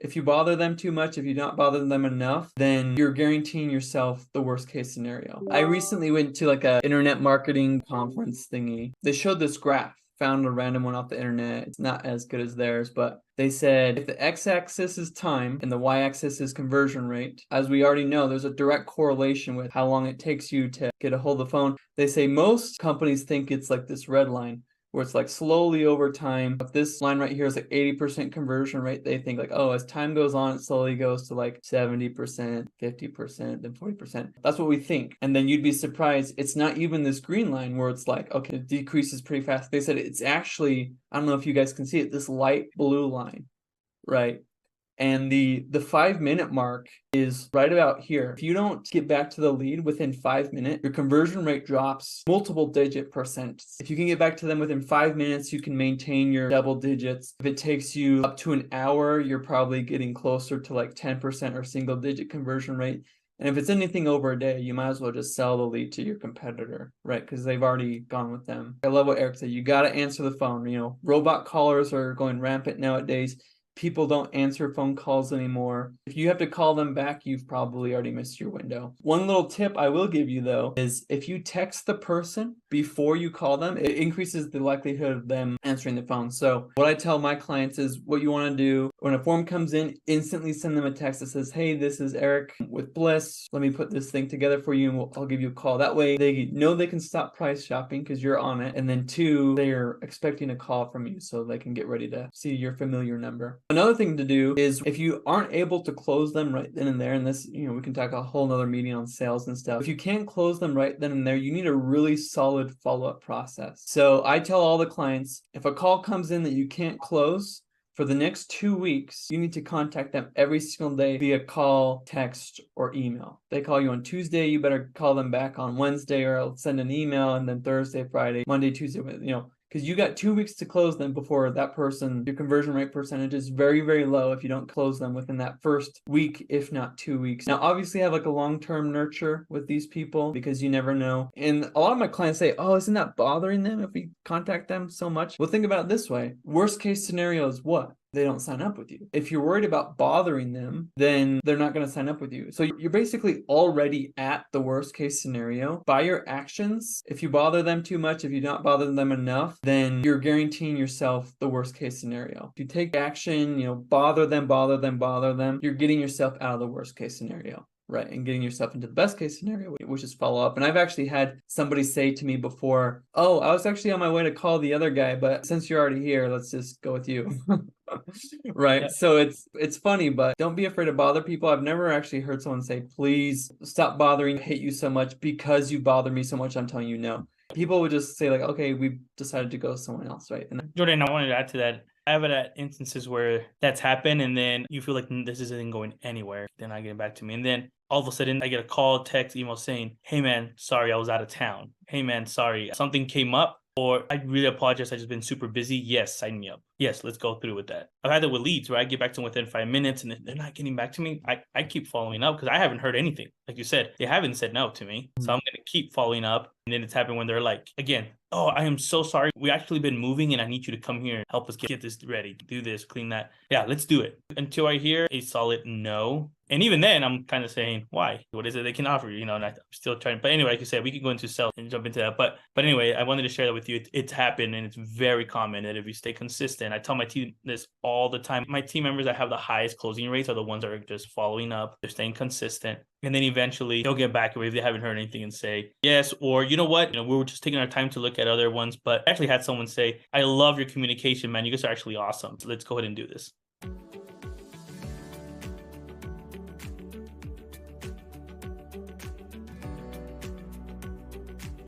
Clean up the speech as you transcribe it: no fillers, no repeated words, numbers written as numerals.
If you bother them too much, if you don't bother them enough, then you're guaranteeing yourself the worst case scenario. I recently went to like a internet marketing conference thingy. They showed this graph, found a random one off the internet. It's not as good as theirs, but they said if the x-axis is time and the y-axis is conversion rate, as we already know, there's a direct correlation with how long it takes you to get a hold of the phone. They say most companies think it's like this red line, where it's like slowly over time. If this line right here is like 80% conversion rate, they think like, oh, as time goes on, it slowly goes to like 70%, 50%, then 40%. That's what we think. And then you'd be surprised, it's not even this green line where it's like, okay, it decreases pretty fast. They said it's actually, I don't know if you guys can see it, this light blue line, right? And the 5 minute mark is right about here. If you don't get back to the lead within 5 minutes, your conversion rate drops multiple digit percent. If you can get back to them within 5 minutes, you can maintain your double digits. If it takes you up to an hour, you're probably getting closer to like 10% or single digit conversion rate. And if it's anything over a day, you might as well just sell the lead to your competitor, right? Because they've already gone with them. I love what Eric said. You got to answer the phone. You know, robot callers are going rampant nowadays. People don't answer phone calls anymore. If you have to call them back, you've probably already missed your window. One little tip I will give you though is if you text the person before you call them, it increases the likelihood of them answering the phone. So what I tell my clients is what you want to do when a form comes in, instantly send them a text that says, hey, this is Eric with Bliss. Let me put this thing together for you and I'll give you a call. That way they know they can stop price shopping because you're on it. And then two, they're expecting a call from you so they can get ready to see your familiar number. Another thing to do is if you aren't able to close them right then and there, and this, you know, we can talk a whole nother meeting on sales and stuff. If you can't close them right then and there, you need a really solid follow-up process. So I tell all the clients, if a call comes in that you can't close, for the next 2 weeks, you need to contact them every single day via call, text, or email. They call you on Tuesday, you better call them back on Wednesday, or I'll send an email, and then Thursday, Friday, Monday, Tuesday, you know, because you got 2 weeks to close them before that person, your conversion rate percentage is very, very low if you don't close them within that first week, if not 2 weeks. Now, obviously, I have like a long-term nurture with these people because you never know. And a lot of my clients say, oh, isn't that bothering them if we contact them so much? Well, think about it this way. Worst case scenario is what? They don't sign up with you. If you're worried about bothering them, then they're not going to sign up with you. So you're basically already at the worst case scenario by your actions. If you bother them too much, if you don't bother them enough, then you're guaranteeing yourself the worst case scenario. If you take action, you know, bother them, you're getting yourself out of the worst case scenario. Right, and getting yourself into the best case scenario, which is follow up. And I've actually had somebody say to me before, oh, I was actually on my way to call the other guy, but since you're already here, let's just go with you. Right. Yeah. So it's funny, but don't be afraid to bother people. I've never actually heard someone say, please stop bothering, I hate you so much because you bother me so much, I'm telling you no. People would just say like, okay, we've decided to go with someone else, right? And Jordan, I wanted to add to that. I have had instances where that's happened and then you feel like this isn't going anywhere. They're not getting back to me. And then all of a sudden I get a call, text, email saying, hey man, sorry, I was out of town. Hey man, sorry, something came up. Or I really apologize, I've just been super busy. Yes, sign me up. Yes, let's go through with that. I've had that with leads where I get back to them within 5 minutes and they're not getting back to me. I keep following up because I haven't heard anything. Like you said, they haven't said no to me. So I'm going to keep following up. And then it's happened when they're like, again, oh, I am so sorry. We actually been moving and I need you to come here and help us get this ready, do this, clean that. Yeah, let's do it. Until I hear a solid no. And even then, I'm kind of saying, why? What is it they can offer you? You know, and I'm still trying. But anyway, like you said, we can go into sales and jump into that. But anyway, I wanted to share that with you. It's happened and it's very common that if you stay consistent, I tell my team this all the time. My team members that have the highest closing rates are the ones that are just following up. They're staying consistent. And then eventually they'll get back if they haven't heard anything and say yes, or you know what, we were just taking our time to look at other ones, but I actually had someone say, I love your communication, man. You guys are actually awesome. So let's go ahead and do this.